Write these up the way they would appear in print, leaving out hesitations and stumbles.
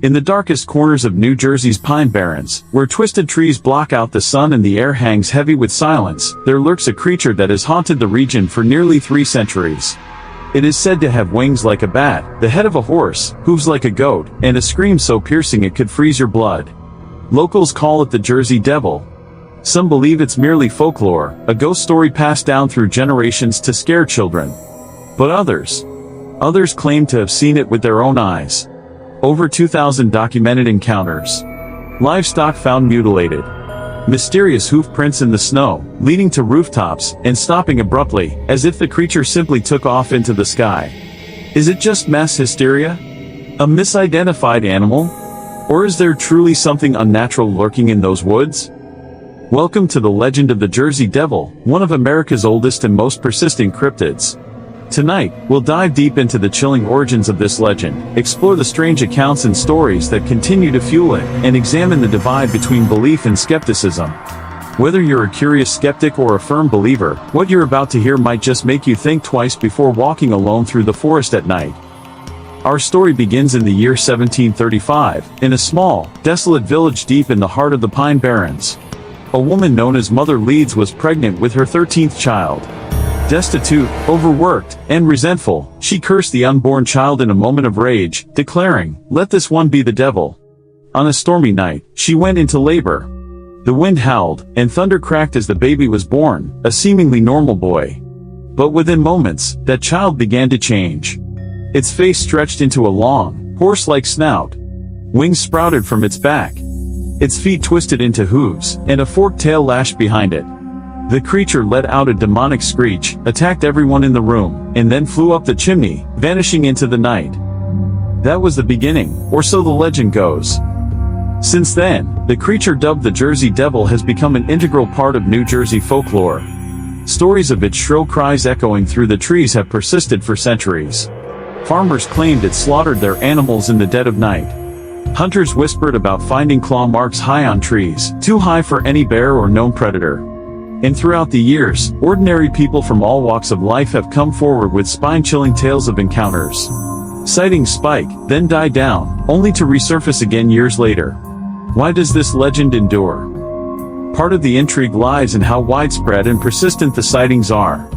In the darkest corners of New Jersey's Pine Barrens, where twisted trees block out the sun and the air hangs heavy with silence, there lurks a creature that has haunted the region for nearly 3 centuries. It is said to have wings like a bat, the head of a horse, hooves like a goat, and a scream so piercing it could freeze your blood. Locals call it the Jersey Devil. Some believe it's merely folklore, a ghost story passed down through generations to scare children. But others claim to have seen it with their own eyes. Over 2,000 documented encounters. Livestock found mutilated. Mysterious hoof prints in the snow, leading to rooftops, and stopping abruptly, as if the creature simply took off into the sky. Is it just mass hysteria? A misidentified animal? Or is there truly something unnatural lurking in those woods? Welcome to the legend of the Jersey Devil, one of America's oldest and most persistent cryptids. Tonight, we'll dive deep into the chilling origins of this legend, explore the strange accounts and stories that continue to fuel it, and examine the divide between belief and skepticism. Whether you're a curious skeptic or a firm believer, what you're about to hear might just make you think twice before walking alone through the forest at night. Our story begins in the year 1735, in a small, desolate village deep in the heart of the Pine Barrens. A woman known as Mother Leeds was pregnant with her 13th child. Destitute, overworked, and resentful, she cursed the unborn child in a moment of rage, declaring, "Let this one be the devil." On a stormy night, she went into labor. The wind howled, and thunder cracked as the baby was born, a seemingly normal boy. But within moments, that child began to change. Its face stretched into a long, horse-like snout. Wings sprouted from its back. Its feet twisted into hooves, and a forked tail lashed behind it. The creature let out a demonic screech, attacked everyone in the room, and then flew up the chimney, vanishing into the night. That was the beginning, or so the legend goes. Since then, the creature dubbed the Jersey Devil has become an integral part of New Jersey folklore. Stories of its shrill cries echoing through the trees have persisted for centuries. Farmers claimed it slaughtered their animals in the dead of night. Hunters whispered about finding claw marks high on trees, too high for any bear or known predator. And throughout the years, ordinary people from all walks of life have come forward with spine-chilling tales of encounters. Sightings spike, then die down, only to resurface again years later. Why does this legend endure? Part of the intrigue lies in how widespread and persistent the sightings are.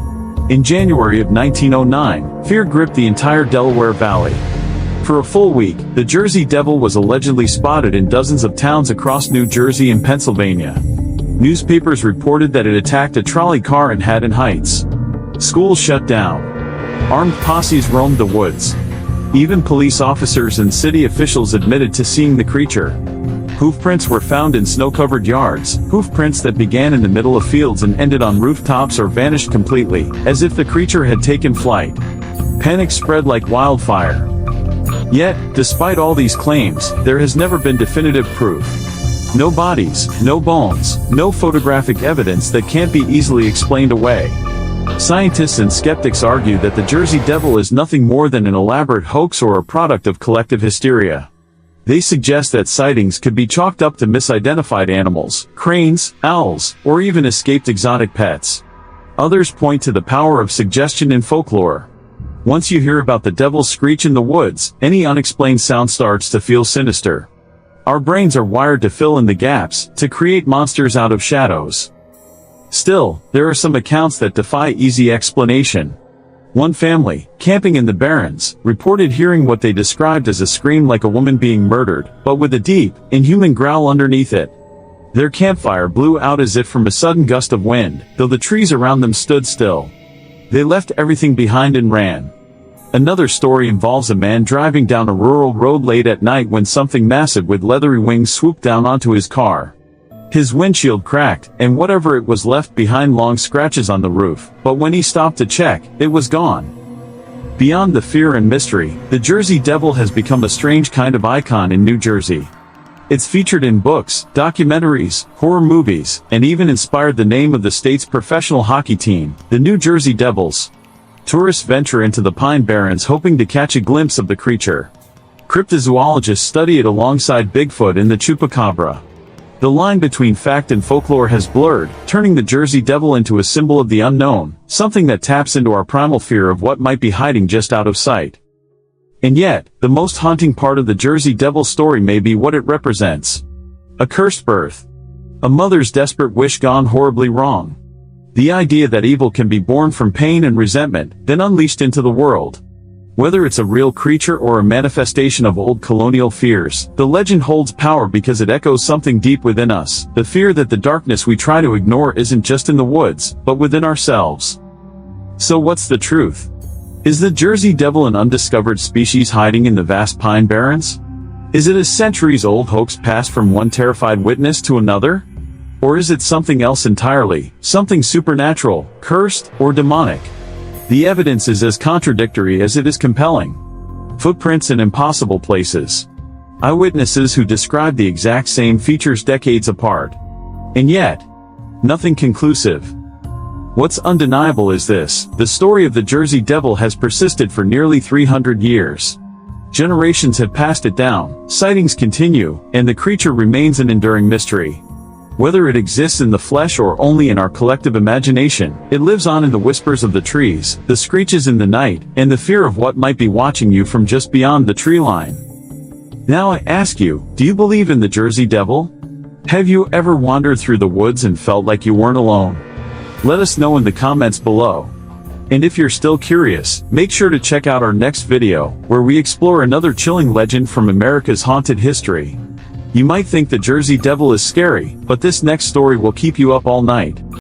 In January of 1909, fear gripped the entire Delaware Valley. For a full week, the Jersey Devil was allegedly spotted in dozens of towns across New Jersey and Pennsylvania. Newspapers reported that it attacked a trolley car in Haddon Heights. Schools shut down. Armed posses roamed the woods. Even police officers and city officials admitted to seeing the creature. Hoofprints were found in snow-covered yards, hoofprints that began in the middle of fields and ended on rooftops or vanished completely, as if the creature had taken flight. Panic spread like wildfire. Yet, despite all these claims, there has never been definitive proof. No bodies, no bones, no photographic evidence that can't be easily explained away. Scientists and skeptics argue that the Jersey Devil is nothing more than an elaborate hoax or a product of collective hysteria. They suggest that sightings could be chalked up to misidentified animals, cranes, owls, or even escaped exotic pets. Others point to the power of suggestion in folklore. Once you hear about the devil's screech in the woods, any unexplained sound starts to feel sinister. Our brains are wired to fill in the gaps, to create monsters out of shadows. Still, there are some accounts that defy easy explanation. One family, camping in the Barrens, reported hearing what they described as a scream like a woman being murdered, but with a deep, inhuman growl underneath it. Their campfire blew out as if from a sudden gust of wind, though the trees around them stood still. They left everything behind and ran. Another story involves a man driving down a rural road late at night when something massive with leathery wings swooped down onto his car. His windshield cracked, and whatever it was left behind long scratches on the roof, but when he stopped to check, it was gone. Beyond the fear and mystery, the Jersey Devil has become a strange kind of icon in New Jersey. It's featured in books, documentaries, horror movies, and even inspired the name of the state's professional hockey team, the New Jersey Devils. Tourists venture into the Pine Barrens hoping to catch a glimpse of the creature. Cryptozoologists study it alongside Bigfoot and the Chupacabra. The line between fact and folklore has blurred, turning the Jersey Devil into a symbol of the unknown, something that taps into our primal fear of what might be hiding just out of sight. And yet, the most haunting part of the Jersey Devil story may be what it represents. A cursed birth. A mother's desperate wish gone horribly wrong. The idea that evil can be born from pain and resentment, then unleashed into the world. Whether it's a real creature or a manifestation of old colonial fears, the legend holds power because it echoes something deep within us, the fear that the darkness we try to ignore isn't just in the woods, but within ourselves. So what's the truth? Is the Jersey Devil an undiscovered species hiding in the vast Pine Barrens? Is it a centuries-old hoax passed from one terrified witness to another? Or is it something else entirely, something supernatural, cursed, or demonic? The evidence is as contradictory as it is compelling. Footprints in impossible places. Eyewitnesses who describe the exact same features decades apart. And yet, nothing conclusive. What's undeniable is this: the story of the Jersey Devil has persisted for nearly 300 years. Generations have passed it down, sightings continue, and the creature remains an enduring mystery. Whether it exists in the flesh or only in our collective imagination, it lives on in the whispers of the trees, the screeches in the night, and the fear of what might be watching you from just beyond the tree line. Now I ask you, do you believe in the Jersey Devil? Have you ever wandered through the woods and felt like you weren't alone? Let us know in the comments below. And if you're still curious, make sure to check out our next video, where we explore another chilling legend from America's haunted history. You might think the Jersey Devil is scary, but this next story will keep you up all night.